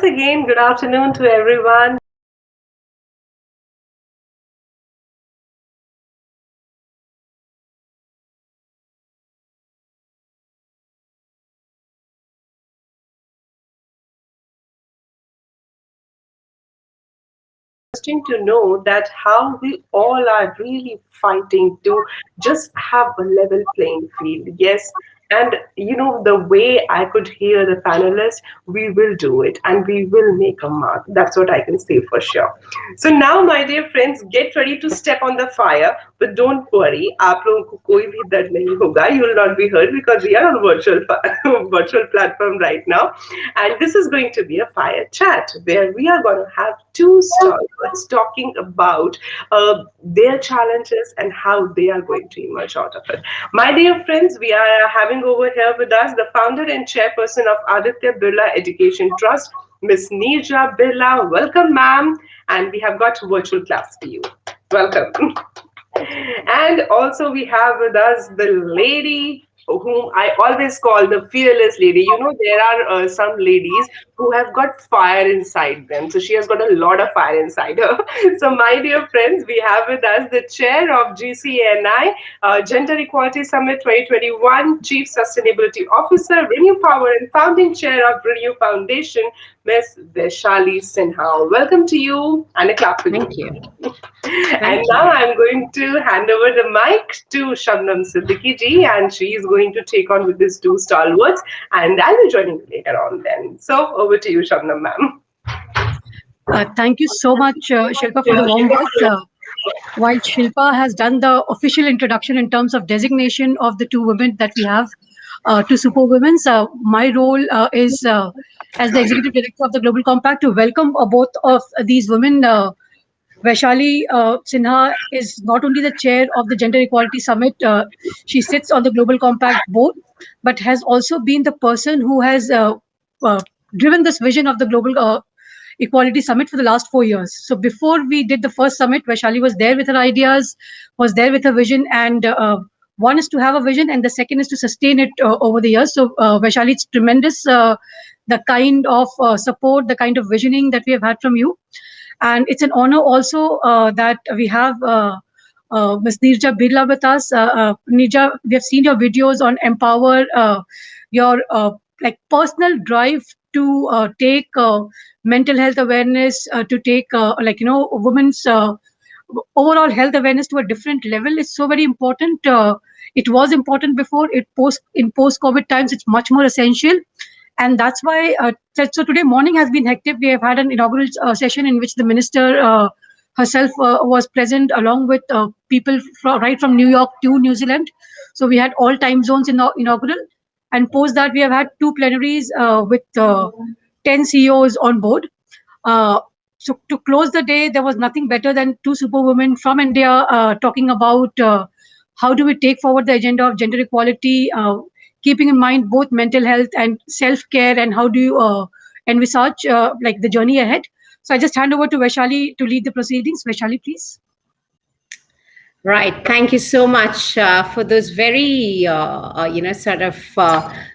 again, good afternoon to everyone. Interesting to know that how we all are really fighting to just have a level playing field. Yes. And the way I could hear the panelists, we will do it and we will make a mark. That's what I can say for sure. So now, my dear friends, get ready to step on the fire. But don't worry, आप लोगों को कोई भी दर्द नहीं होगा. You will not be hurt because we are on virtual virtual platform right now, and this is going to be a fire chat where we are going to have two stalwarts talking about their challenges and how they are going to emerge out of it. My dear friends, we are having over here with us the founder and chairperson of Aditya Birla Education Trust, Miss Neerja Birla. Welcome, ma'am. And we have got virtual claps for you. Welcome. And also we have with us the lady whom I always call the fearless lady. There are some ladies who have got fire inside them. So she has got a lot of fire inside her. So my dear friends, we have with us the chair of GCNI, Gender Equality Summit 2021, Chief Sustainability Officer, Renew Power, and founding chair of Renew Foundation, Ms. Vaishali Sinha. Welcome to you, and a clap for you. Thank you. And now I'm going to hand over the mic to Shabnam Siddiqui ji, and she is going to take on with these two stalwarts, and I'll be joining you later on then. So over to you, Shabnam ma'am. Thank you so much, Shilpa, for the warm words. While Shilpa has done the official introduction in terms of designation of the two women that we have, two superwomen, my role is as the executive director of the Global Compact to welcome both of these women. Vaishali Sinha is not only the chair of the Gender Equality Summit, she sits on the Global Compact board, but has also been the person who has driven this vision of the Global Equality Summit for the last 4 years. So before we did the first summit, Vaishali was there with her ideas, was there with her vision, and one is to have a vision, and the second is to sustain it over the years. So Vaishali, it's tremendous the kind of support, the kind of visioning that we have had from you. And it's an honor also that we have Ms. Neerja Birla with us. Neerja, we have seen your videos on Empower, your personal drive to take mental health awareness, to take women's overall health awareness to a different level is so very important. It was important before. In post-COVID times, it's much more essential. And that's why, so today morning has been hectic. We have had an inaugural session in which the minister herself was present along with people right from New York to New Zealand. So we had all time zones in the inaugural. And post that, we have had two plenaries with 10 CEOs on board. So to close the day, there was nothing better than two superwomen from India talking about how do we take forward the agenda of gender equality, keeping in mind both mental health and self-care, and how do you envisage the journey ahead. So I just hand over to Vaishali to lead the proceedings. Vaishali, please. Right. Thank you so much for those very,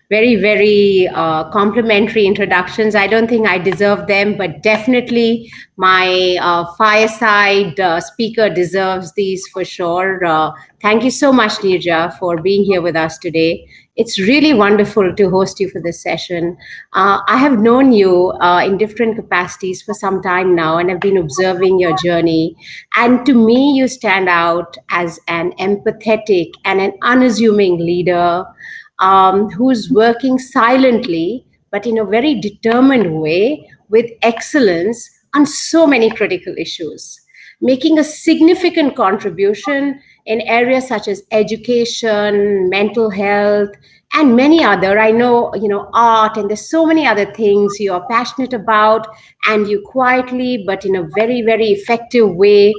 very, very complimentary introductions. I don't think I deserve them, but definitely my fireside speaker deserves these for sure. Thank you so much, Neerja, for being here with us today. It's really wonderful to host you for this session. I have known you in different capacities for some time now, and I've been observing your journey. And to me, you stand out as an empathetic and an unassuming leader who's working silently, but in a very determined way with excellence on so many critical issues, making a significant contribution in areas such as education, mental health, and many other. I know, art, and there's so many other things you are passionate about, and you quietly, but in a very, very effective way,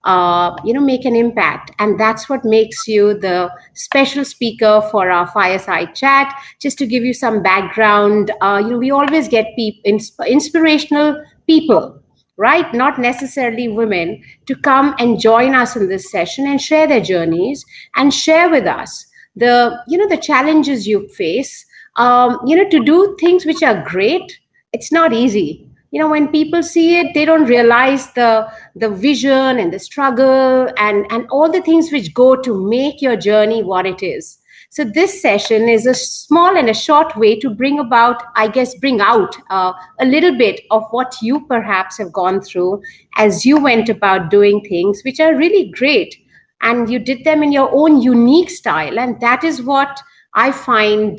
make an impact. And that's what makes you the special speaker for our fireside chat. Just to give you some background, we always get inspirational people, right? Not necessarily women, to come and join us in this session and share their journeys and share with us the challenges you face. To do things which are great, it's not easy. when people see it, they don't realize the vision and the struggle and all the things which go to make your journey what it is. So this session is a small and a short way to bring about, I guess, bring out a little bit of what you perhaps have gone through as you went about doing things which are really great, and you did them in your own unique style, and that is what I find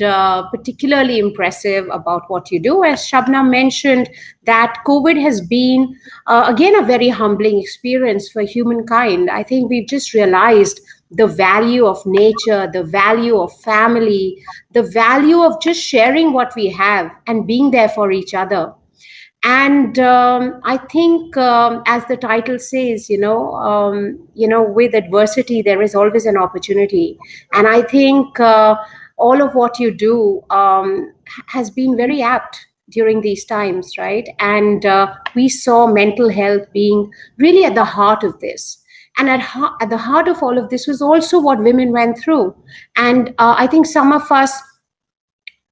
particularly impressive about what you do. As Shabna mentioned, that COVID has been, again, a very humbling experience for humankind. I think we've just realized the value of nature, the value of family, the value of just sharing what we have and being there for each other. And I think, as the title says, with adversity there is always an opportunity. And I think all of what you do has been very apt during these times, right? And we saw mental health being really at the heart of this. And at the heart of all of this was also what women went through. And I think some of us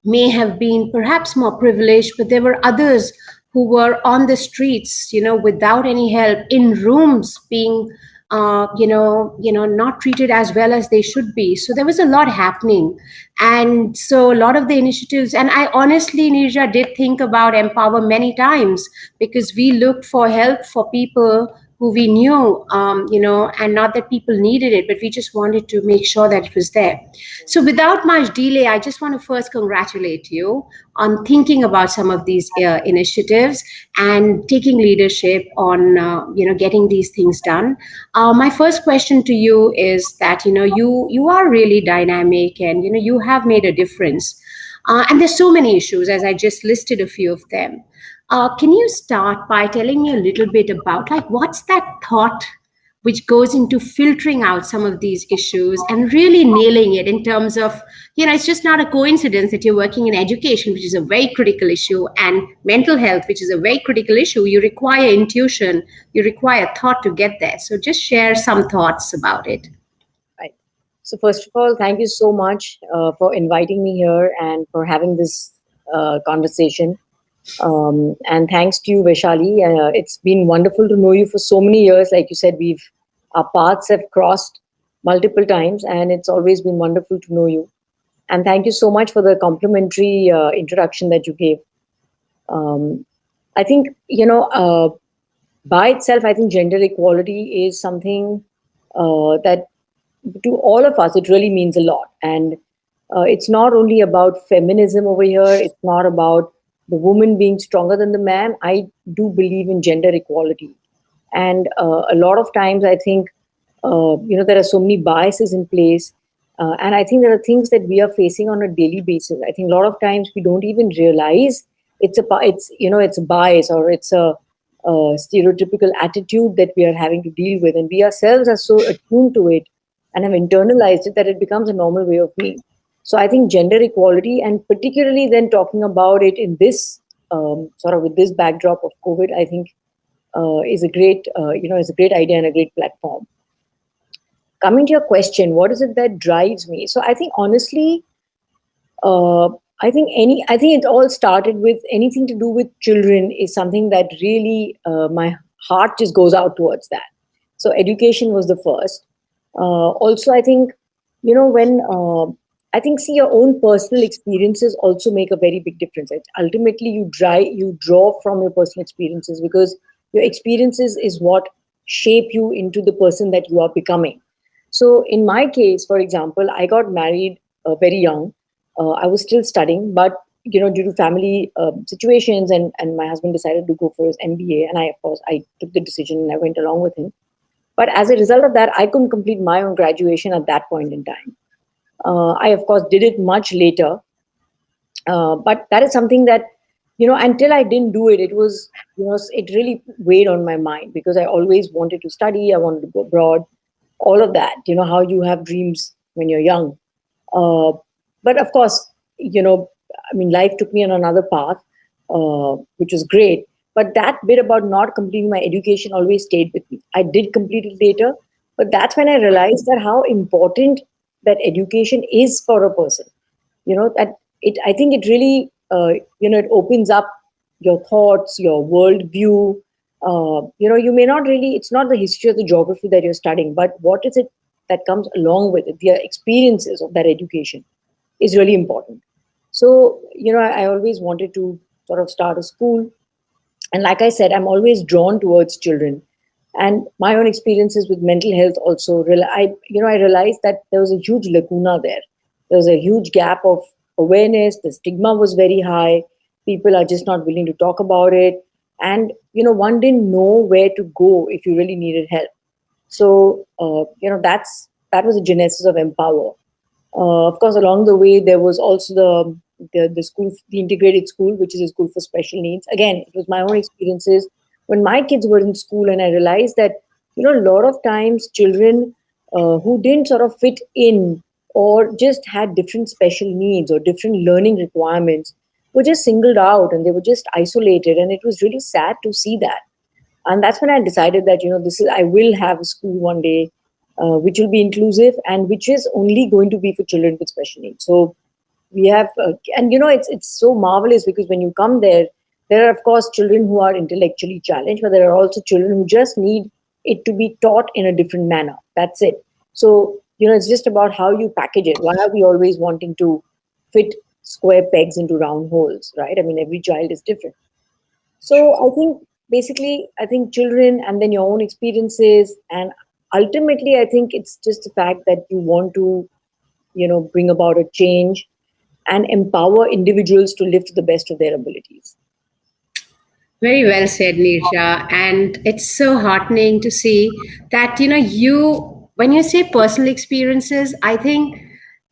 may have been perhaps more privileged, but there were others who were on the streets, without any help, in rooms, being, not treated as well as they should be. So there was a lot happening. And so a lot of the initiatives, and I honestly, Neerja, did think about Empower many times, because we looked for help for people who we knew, and not that people needed it, but we just wanted to make sure that it was there. So without much delay, I just want to first congratulate you on thinking about some of these initiatives and taking leadership on, getting these things done. My first question to you is that, you are really dynamic, and, you have made a difference. And there's so many issues, as I just listed a few of them. Can you start by telling me a little bit about, like, what's that thought which goes into filtering out some of these issues and really nailing it in terms of, it's just not a coincidence that you're working in education, which is a very critical issue, and mental health, which is a very critical issue. You require intuition, you require thought to get there. So just share some thoughts about it. Right. So first of all, thank you so much for inviting me here and for having this conversation. And thanks to you, Vaishali. It's been wonderful to know you for so many years. Like you said, our paths have crossed multiple times, and it's always been wonderful to know you. And thank you so much for the complimentary introduction that you gave. I think, by itself, I think gender equality is something that to all of us, it really means a lot. And it's not only about feminism over here. It's not about the woman being stronger than the man. I do believe in gender equality. And a lot of times I think, there are so many biases in place. And I think there are things that we are facing on a daily basis. I think a lot of times we don't even realize it's a bias, or it's a stereotypical attitude that we are having to deal with. And we ourselves are so attuned to it and have internalized it that it becomes a normal way of being. So I think gender equality, and particularly then talking about it in this with this backdrop of COVID, I think is a great idea and a great platform. Coming to your question, what is it that drives me? So I think honestly, I think it all started with anything to do with children is something that really my heart just goes out towards that. So education was the first. Also, I think when I think, see, your own personal experiences also make a very big difference. Ultimately, you draw from your personal experiences, because your experiences is what shape you into the person that you are becoming. So in my case, for example, I got married very young. I was still studying, but due to family situations, and my husband decided to go for his MBA, and I took the decision and I went along with him. But as a result of that, I couldn't complete my own graduation at that point in time. I, of course, did it much later. But that is something that, until I didn't do it, it was, it really weighed on my mind, because I always wanted to study. I wanted to go abroad, all of that, how you have dreams when you're young. But of course, life took me on another path, which was great. But that bit about not completing my education always stayed with me. I did complete it later, but that's when I realized that how important that education is for a person. I think it really, it opens up your thoughts, your worldview. You may not really, it's not the history or the geography that you're studying, but what is it that comes along with it? The experiences of that education is really important. So, I always wanted to sort of start a school. And like I said, I'm always drawn towards children. And my own experiences with mental health also, I realized that there was a huge lacuna there. There was a huge gap of awareness. The stigma was very high. People are just not willing to talk about it. And, one didn't know where to go if you really needed help. So, that was the genesis of Empower. Of course, along the way, there was also the school, the integrated school, which is a school for special needs. Again, it was my own experiences when my kids were in school, and I realized that a lot of times children who didn't sort of fit in or just had different special needs or different learning requirements were just singled out and they were just isolated, and it was really sad to see that. And that's when I decided that I will have a school one day which will be inclusive and which is only going to be for children with special needs. So we have and it's so marvelous because when you come there are of course children who are intellectually challenged, but there are also children who just need it to be taught in a different manner. That's it. So it's just about how you package it. Why are we always wanting to fit square pegs into round holes, right? I mean, every child is different. So I think children, and then your own experiences, and ultimately I think it's just the fact that you want to bring about a change and empower individuals to live to the best of their abilities. Very well said, Neerja. And it's so heartening to see that, when you say personal experiences, I think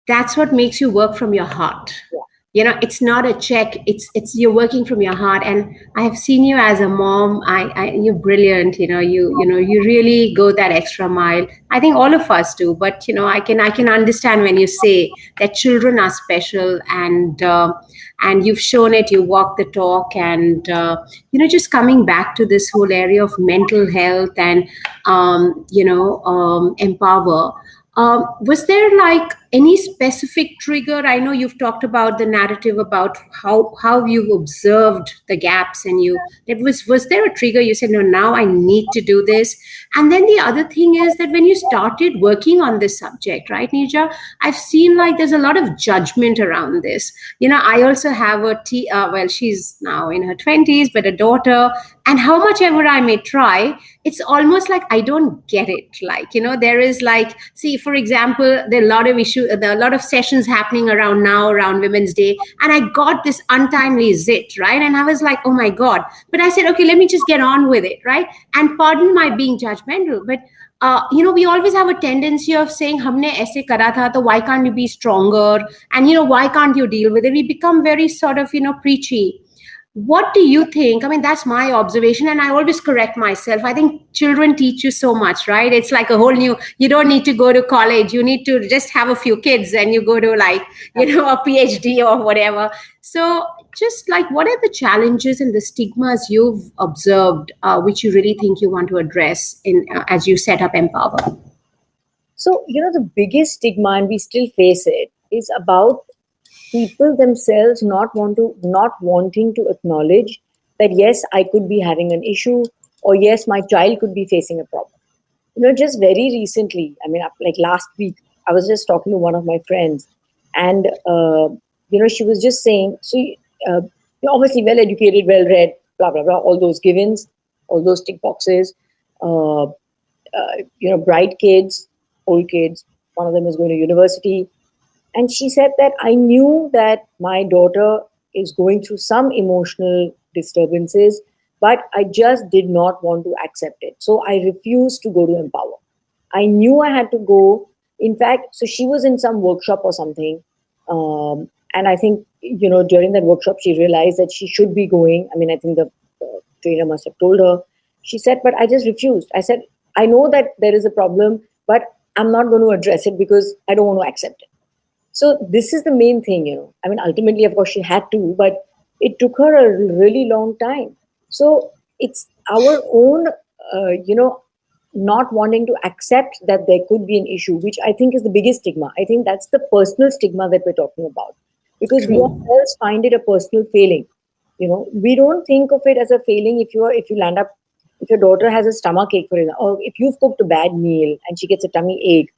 that's what makes you work from your heart. It's not a check, it's you're working from your heart. And I have seen you as a mom. You're brilliant. You really go that extra mile. I think all of us do, but I can understand when you say that children are special, and you've shown it. You walk the talk. And just coming back to this whole area of mental health and empower. Was there like any specific trigger? I know you've talked about the narrative about how you've observed the gaps, and was there a trigger you said, no, now I need to do this? And then the other thing is that when you started working on this subject, right, Neerja, I've seen like there's a lot of judgment around this. I also have she's now in her 20s, but a daughter, and how much ever I may try, it's almost like I don't get it. Like, there is like, see, for example, there are a lot of sessions happening around Women's Day, and I got this untimely zit, right? And I was like, oh my God. But I said, okay, let me just get on with it, right? And pardon my being judgmental, but we always have a tendency of saying, "Humne aise kara tha, so why can't you be stronger?" And why can't you deal with it? We become very sort of preachy. What do you think? I mean, that's my observation, and I always correct myself. I think children teach you so much, right? It's like a whole new, you don't need to go to college. You need to just have a few kids and you go to like, a PhD or whatever. So just like, what are the challenges and the stigmas you've observed, which you really think you want to address as you set up Empower? So, the biggest stigma, and we still face it, is about people themselves not wanting to acknowledge that yes, I could be having an issue, or yes, my child could be facing a problem. Just very recently, I mean, like last week, I was just talking to one of my friends, and she was just saying, you're obviously well educated, well read, blah blah blah, all those givens, all those tick boxes, bright kids, old kids. One of them is going to university. And she said that I knew that my daughter is going through some emotional disturbances, but I just did not want to accept it. So I refused to go to Empower. I knew I had to go. In fact, so she was in some workshop or something. And I think, during that workshop, she realized that she should be going. I mean, I think the trainer must have told her. She said, but I just refused. I said, I know that there is a problem, but I'm not going to address it because I don't want to accept it. So this is the main thing, I mean, ultimately, of course, she had to, but it took her a really long time. So it's our own, not wanting to accept that there could be an issue, which I think is the biggest stigma. I think that's the personal stigma that we're talking about, because we ourselves find it a personal failing. we don't think of it as a failing if you land up, if your daughter has a stomach ache, for example, or if you've cooked a bad meal and she gets a tummy ache,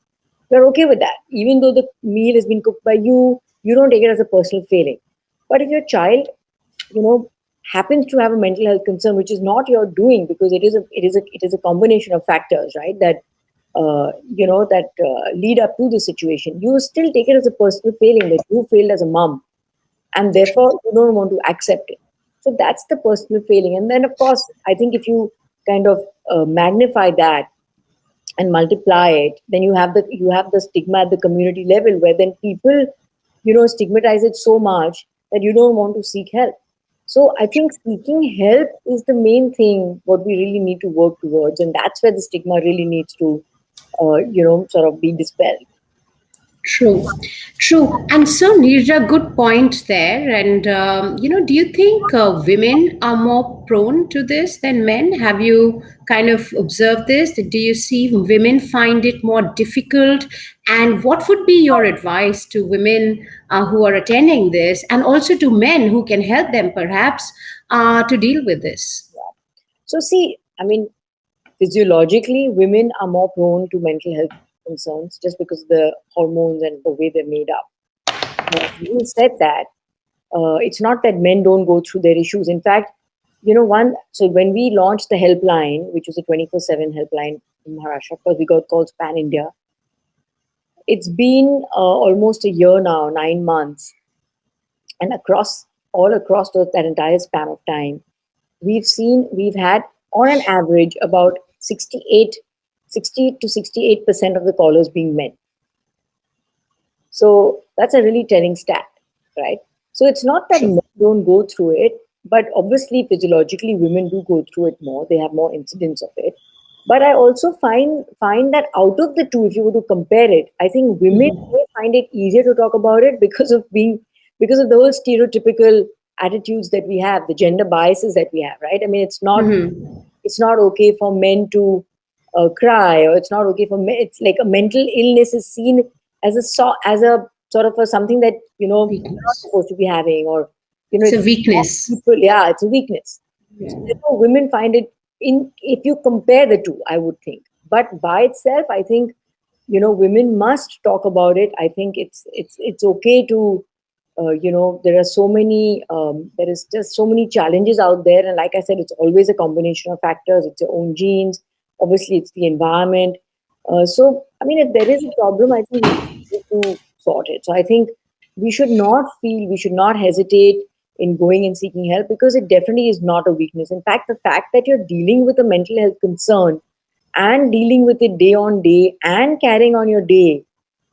you're okay with that. Even though the meal has been cooked by you, you don't take it as a personal failing. But if your child, you know, happens to have a mental health concern, which is not your doing, because it is a combination of factors, right? That lead up to the situation. You still take it as a personal failing that you failed as a mom, and therefore you don't want to accept it. So that's the personal failing. And then, of course, I think if you kind of magnify that and multiply it, then you have the stigma at the community level, where then people stigmatize it so much that you don't want to seek help. So I think seeking help is the main thing what we really need to work towards, and that's where the stigma really needs to sort of be dispelled. True, true. And so, Neerja, good point there. And, do you think women are more prone to this than men? Have you kind of observed this? Do you see women find it more difficult? And what would be your advice to women who are attending this, and also to men who can help them perhaps to deal with this? So see, I mean, physiologically, women are more prone to mental health concerns just because of the hormones and the way they're made up. Having said that, it's not that men don't go through their issues. In fact, so when we launched the helpline, which was a 24/7 helpline in Maharashtra, because we got calls pan India, it's been almost a year now, 9 months, and all across that entire span of time, we've had on an average about 60 to 68% of the callers being men. So that's a really telling stat, right? So it's not that men don't go through it, but obviously physiologically women do go through it more. They have more incidents of it. But I also find that out of the two, if you were to compare it, I think women may find it easier to talk about it because of the whole stereotypical attitudes that we have, the gender biases that we have, right? I mean, it's not okay for men to cry, or it's not okay for men. It's like a mental illness is seen as a sort of something that you're not supposed to be having, or it's a weakness. It's a weakness. Yeah. So therefore, women find it if you compare the two, I would think. But by itself, I think women must talk about it. I think it's okay to there is just so many challenges out there, and like I said, it's always a combination of factors. It's your own genes, obviously it's the environment. So I mean, if there is a problem, I think we need to sort it. So I think we should not hesitate in going and seeking help, because it definitely is not a weakness. In fact, the fact that you're dealing with a mental health concern and dealing with it day on day and carrying on your day,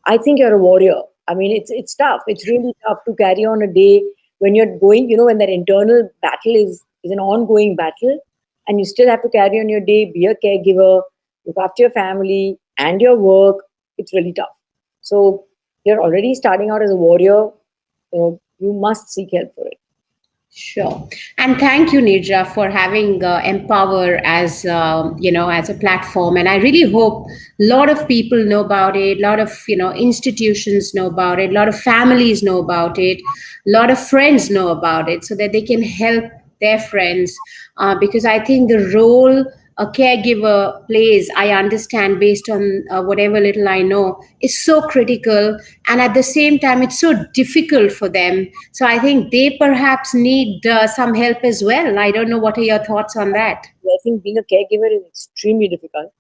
I think you're a warrior. I mean, it's tough. It's really tough to carry on a day when you're going, when that internal battle is an ongoing battle, and you still have to carry on your day, be a caregiver, look after your family and your work. It's really tough. So you're already starting out as a warrior. You must seek help for it. Sure. And thank you, Neerja, for having Empower as, as a platform. And I really hope a lot of people know about it, a lot of, institutions know about it, a lot of families know about it, a lot of friends know about it, so that they can help their friends. Because I think the role a caregiver plays, I understand based on whatever little I know, is so critical. And at the same time, it's so difficult for them. So I think they perhaps need some help as well. I don't know. What are your thoughts on that? I think being a caregiver is extremely difficult.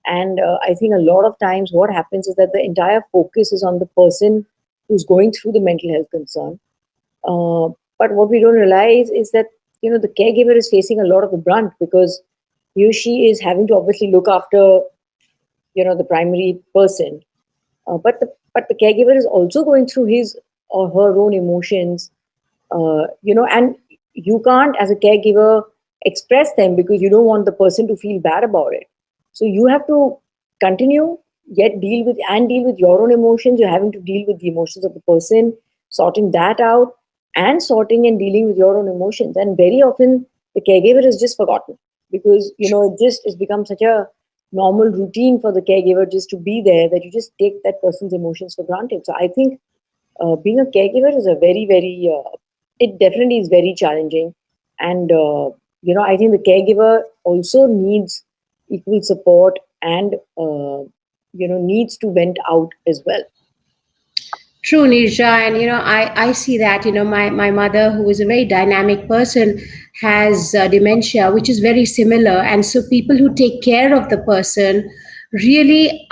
And I think a lot of times what happens is that the entire focus is on the person who's going through the mental health concern. But what we don't realize is that, the caregiver is facing a lot of the brunt, because he or she is having to obviously look after, the primary person. But the caregiver is also going through his or her own emotions, and you can't, as a caregiver, express them because you don't want the person to feel bad about it. So you have to continue, yet deal with your own emotions. You're having to deal with the emotions of the person, sorting that out, and sorting and dealing with your own emotions. And very often the caregiver is just forgotten, because it's become such a normal routine for the caregiver just to be there, that you just take that person's emotions for granted. So I think being a caregiver is a very, very it definitely is very challenging. And I think the caregiver also needs equal support and needs to vent out as well. True, Neerja, and I see that my mother, who is a very dynamic person, has dementia, which is very similar, and so people who take care of the person really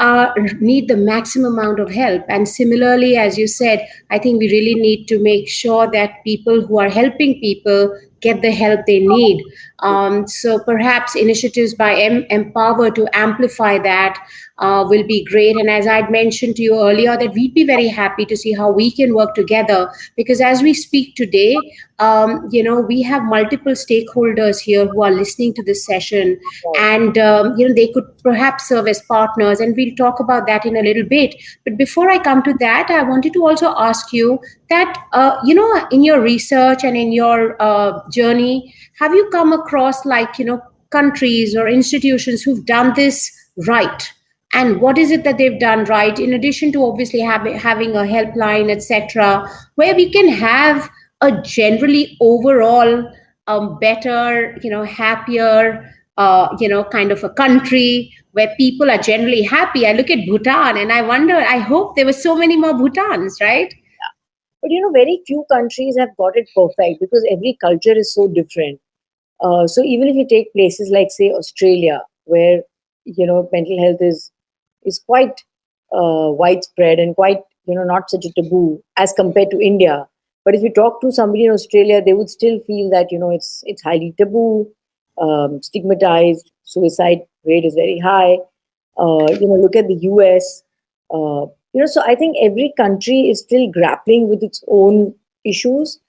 need the maximum amount of help. And similarly, as you said, I think we really need to make sure that people who are helping people get the help they need. So perhaps initiatives by Empower to amplify that will be great. And as I'd mentioned to you earlier, that we'd be very happy to see how we can work together, because as we speak today, we have multiple stakeholders here who are listening to this session, and they could perhaps serve as partners, and we'll talk about that in a little bit. But before I come to that, I wanted to also ask you that in your research and in your journey, have you come across countries or institutions who've done this right? And what is it that they've done right, in addition to obviously having a helpline, etc., where we can have a generally overall better, happier, kind of a country where people are generally happy? I look at Bhutan and I wonder, I hope there were so many more Bhutans, right? But very few countries have got it perfect, because every culture is so different. So even if you take places like, say, Australia, where mental health is quite widespread and quite not such a taboo as compared to India. But if you talk to somebody in Australia, they would still feel that it's highly taboo, stigmatized. Suicide rate is very high. Look at the US. So I think every country is still grappling with its own issues,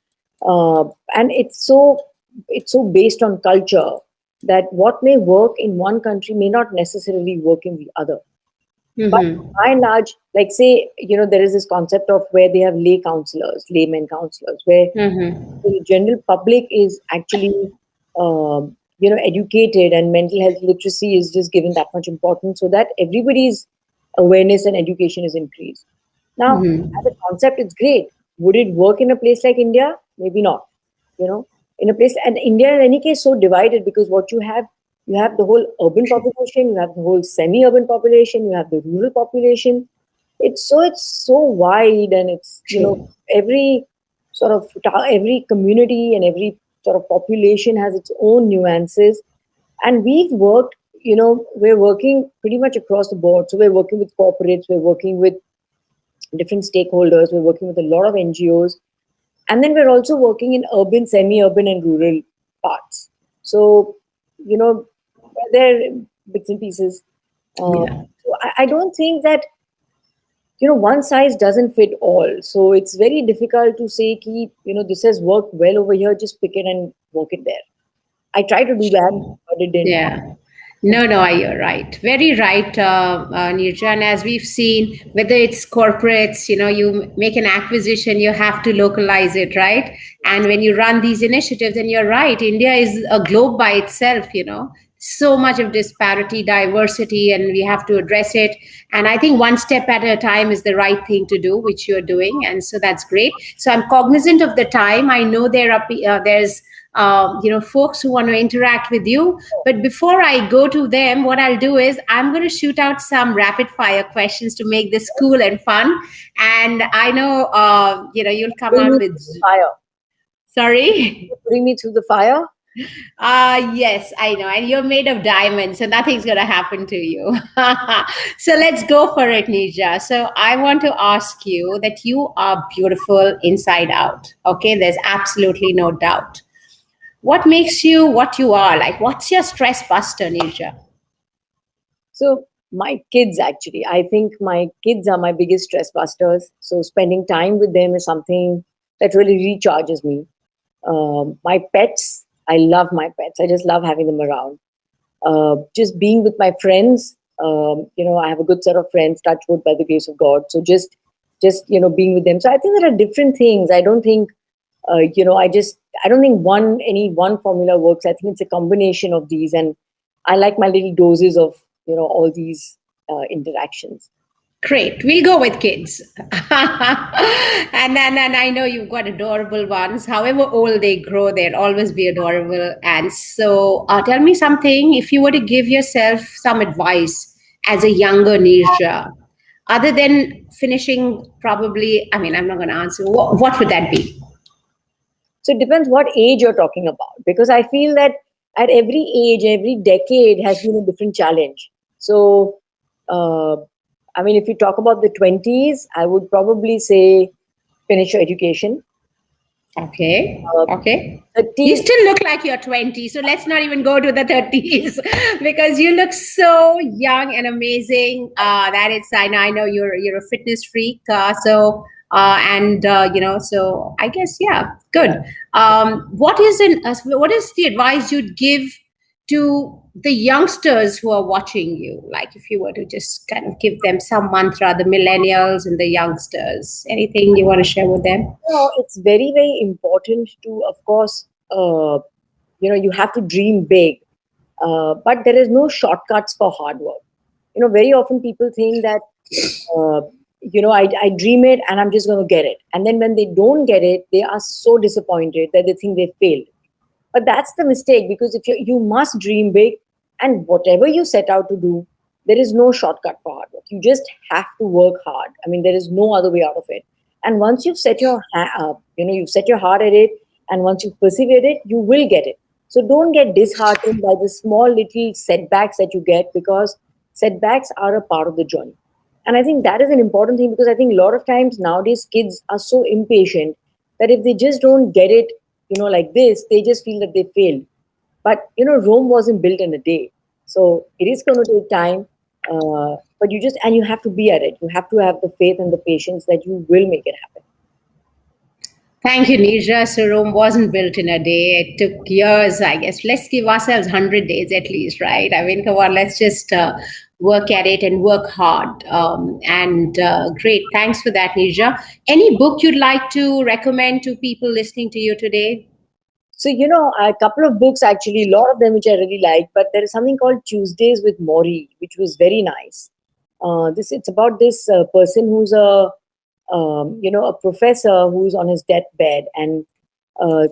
and it's so based on culture that what may work in one country may not necessarily work in the other. But by and large, like, say, there is this concept of where they have laymen counselors, where the general public is actually, educated, and mental health literacy is just given that much importance, so that everybody's awareness and education is increased. Now, as a concept, it's great. Would it work in a place like India? Maybe not. In a place, and India, in any case, so divided, because what you have the whole urban population, you have the whole semi-urban population, you have the rural population. It's so wide, and it's every sort of every community and every sort of population has its own nuances. And we've worked, we're working pretty much across the board. So we're working with corporates, we're working with different stakeholders, we're working with a lot of NGOs, and then we're also working in urban, semi-urban, and rural parts. So there are bits and pieces. So I don't think that one size doesn't fit all. So it's very difficult to say, this has worked well over here, just pick it and work it there. I try to do that, but it didn't. Yeah. No, you're right. Very right, Neerja. And as we've seen, whether it's corporates, you make an acquisition, you have to localize it, right? And when you run these initiatives, and you're right, India is a globe by itself, so much of disparity, diversity, and we have to address it. And I think one step at a time is the right thing to do, which you're doing. And so that's great. So I'm cognizant of the time. I know there's folks who want to interact with you. But before I go to them, what I'll do is I'm going to shoot out some rapid fire questions to make this cool and fun. And I know, you'll come out with fire. Sorry? Bring me through the fire. Yes, I know. And you're made of diamonds, so nothing's going to happen to you. So let's go for it, Neerja. So I want to ask you that you are beautiful inside out. Okay, there's absolutely no doubt. What makes you what you are? Like, what's your stress buster, Neerja? So my kids, actually, I think my kids are my biggest stress busters. So spending time with them is something that really recharges me. My pets, I love my pets. I just love having them around. Just being with my friends. I have a good set of friends, touch wood, by the grace of God. So just being with them. So I think there are different things. I don't think, I don't think any one formula works. I think it's a combination of these, and I like my little doses of all these interactions. Great. We'll go with kids. And I know you've got adorable ones. However old they grow, they'll always be adorable. And so tell me something. If you were to give yourself some advice as a younger Neerja, other than finishing, probably, I mean, I'm not going to answer. What would that be? So it depends what age you're talking about, because I feel that at every age, every decade has been a different challenge. So, uh, I mean, if you talk about the 20s, I would probably say finish your education. Okay. Uh, Okay. You 30s, still look like you're 20, so let's not even go to the 30s because you look so young and amazing. That it's I know you're a fitness freak. So I guess yeah, good. What is the advice you'd give to the youngsters who are watching you? Like if you were to just kind of give them some mantra, the millennials and the youngsters, anything you want to share with them? it's very, very important to, of course, you have to dream big, but there is no shortcuts for hard work. Very often people think that, I dream it and I'm just going to get it. And then when they don't get it, they are so disappointed that they think they failed. But that's the mistake, because if you must dream big, and whatever you set out to do, there is no shortcut for hard work. You just have to work hard. I mean, there is no other way out of it. And once you've set you've set your heart at it, and once you've persevered it, you will get it. So don't get disheartened by the small little setbacks that you get, because setbacks are a part of the journey. And I think that is an important thing, because I think a lot of times nowadays kids are so impatient that if they just don't get it, like this, they just feel that they failed. But Rome wasn't built in a day, so it is going to take time. But you have to be at it. You have to have the faith and the patience that you will make it happen. Thank you, Neerja. So Rome wasn't built in a day. It took years, I guess. Let's give ourselves 100 days at least, right? I mean, come on, let's just work at it and work hard. Great. Thanks for that, Neerja. Any book you'd like to recommend to people listening to you today? So, a couple of books actually, a lot of them which I really like, but there is something called Tuesdays with Maury, which was very nice. It's about this person who's a professor who's on his deathbed, and uh,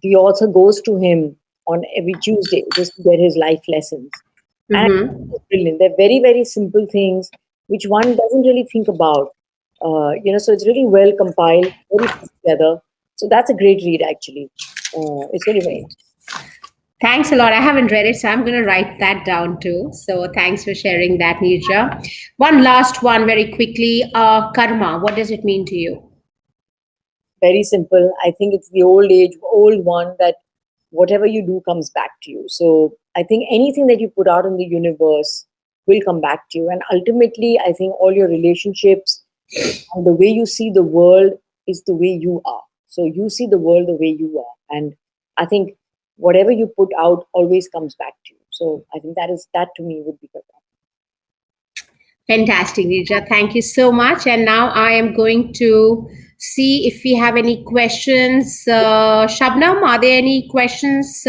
the author goes to him on every Tuesday just to get his life lessons. And Mm-hmm. it's brilliant. They're very, very simple things which one doesn't really think about. So it's really well compiled, very put together. So that's a great read, actually. It's really very nice. Thanks a lot. I haven't read it, so I'm going to write that down too. So thanks for sharing that, Neerja. One last one, very quickly. Karma. What does it mean to you? Very simple. I think it's the old one, that whatever you do comes back to you. So I think anything that you put out in the universe will come back to you. And ultimately, I think all your relationships and the way you see the world is the way you are. So you see the world the way you are. And I think whatever you put out always comes back to you. So I think that to me would be good. Fantastic, Neerja. Thank you so much. And now I am going to see if we have any questions. Shabnam, are there any questions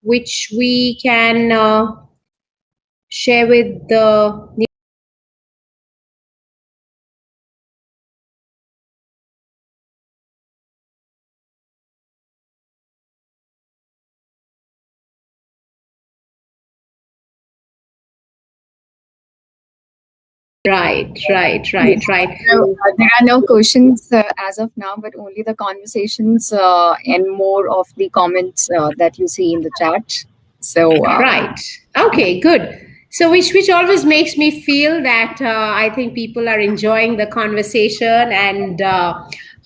which we can share with the right. No, there are no questions as of now, but only the conversations and more of the comments that you see in the chat. So, Right. Okay, good. So which always makes me feel that I think people are enjoying the conversation, and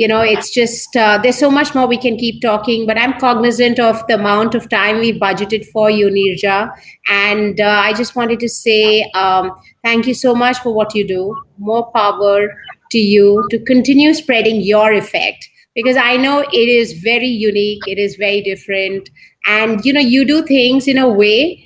it's just there's so much more we can keep talking, but I'm cognizant of the amount of time we budgeted for you, Neerja, and I just wanted to say thank you so much for what you do. More power to you to continue spreading your effect, because I know it is very unique, it is very different, and you do things in a way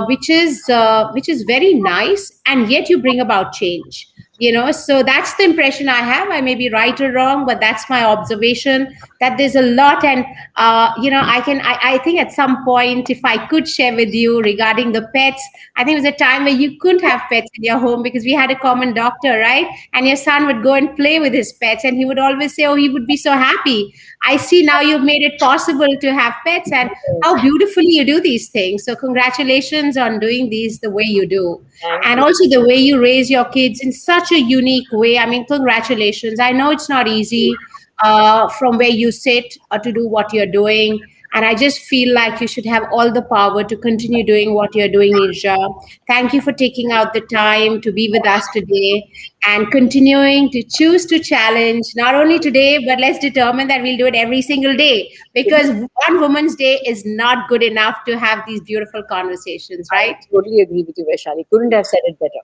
which is very nice, and yet you bring about change. So that's the impression I have. I may be right or wrong, but that's my observation, that there's a lot. And I think at some point, if I could share with you regarding the pets, I think it was a time where you couldn't have pets in your home because we had a common doctor, right? And your son would go and play with his pets, and he would always say, oh, he would be so happy. I see now you've made it possible to have pets, and how beautifully you do these things. So congratulations on doing these the way you do. And also the way you raise your kids in such a unique way. I mean, congratulations. I know it's not easy from where you sit to do what you're doing. And I just feel like you should have all the power to continue doing what you're doing, Neerja. Thank you for taking out the time to be with us today and continuing to choose to challenge, not only today, but let's determine that we'll do it every single day, because one Woman's Day is not good enough to have these beautiful conversations, right? I totally agree with you, Vaishali. Couldn't have said it better.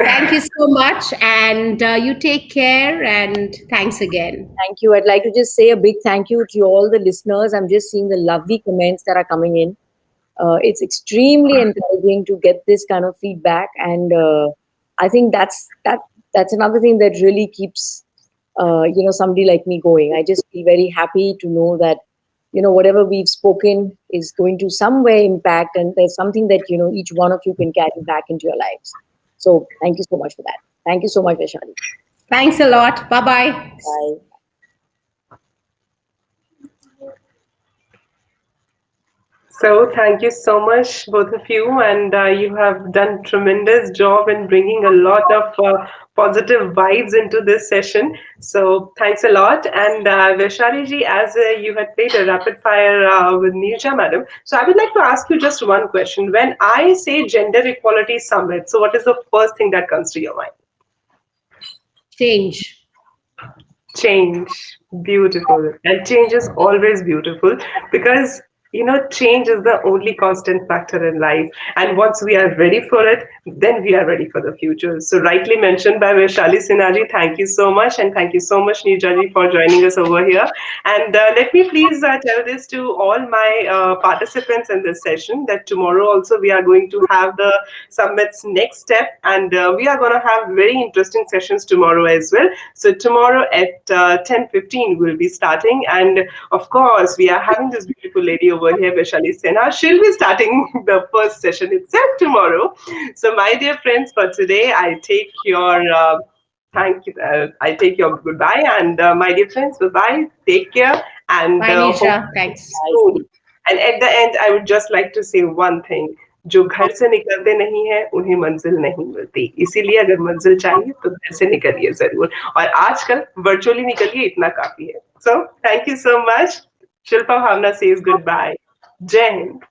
Thank you so much. And you take care. And thanks again. Thank you. I'd like to just say a big thank you to all the listeners. I'm just seeing the lovely comments that are coming in. It's extremely encouraging to get this kind of feedback. And I think that's another thing that really keeps, somebody like me going. I just feel very happy to know that, whatever we've spoken is going to some way impact, and there's something that, each one of you can carry back into your lives. So thank you so much for that. Thank you so much, Vaishali. Thanks a lot. Bye-bye. Bye. So thank you so much, both of you, and you have done tremendous job in bringing a lot of positive vibes into this session. So thanks a lot. And Vaishali ji, as you had played a rapid fire with Neerja madam, so I would like to ask you just one question. When I say Gender Equality Summit, so what is the first thing that comes to your mind? Change. Change. Beautiful. And change is always beautiful because change is the only constant factor in life. And once we are ready for it, then we are ready for the future. So rightly mentioned by Vaishali Sinhaji, thank you so much. And thank you so much, Neerja ji, for joining us over here. And let me please tell this to all my participants in this session, that tomorrow also we are going to have the summit's next step. And we are going to have very interesting sessions tomorrow as well. So tomorrow at 10:15 we'll be starting. And of course, we are having this beautiful lady over here, Vaishali Sinha. She'll be starting the first session itself tomorrow. So, my dear friends, for today, I take your thank you. I take your goodbye, and my dear friends, bye-bye. Take care, and Bye, Neerja. Thanks. soon. And at the end, I would just like to say one thing. जो घर से निकलते नहीं है उन्हें मंजिल नहीं मिलती, इसीलिए अगर मंजिल चाहिए तो घर से निकलिए जरूर, और आजकल वर्चुअली निकलिए, इतना काफी है. So thank you so much. Shilpa Bhavna says goodbye. Jai Hind.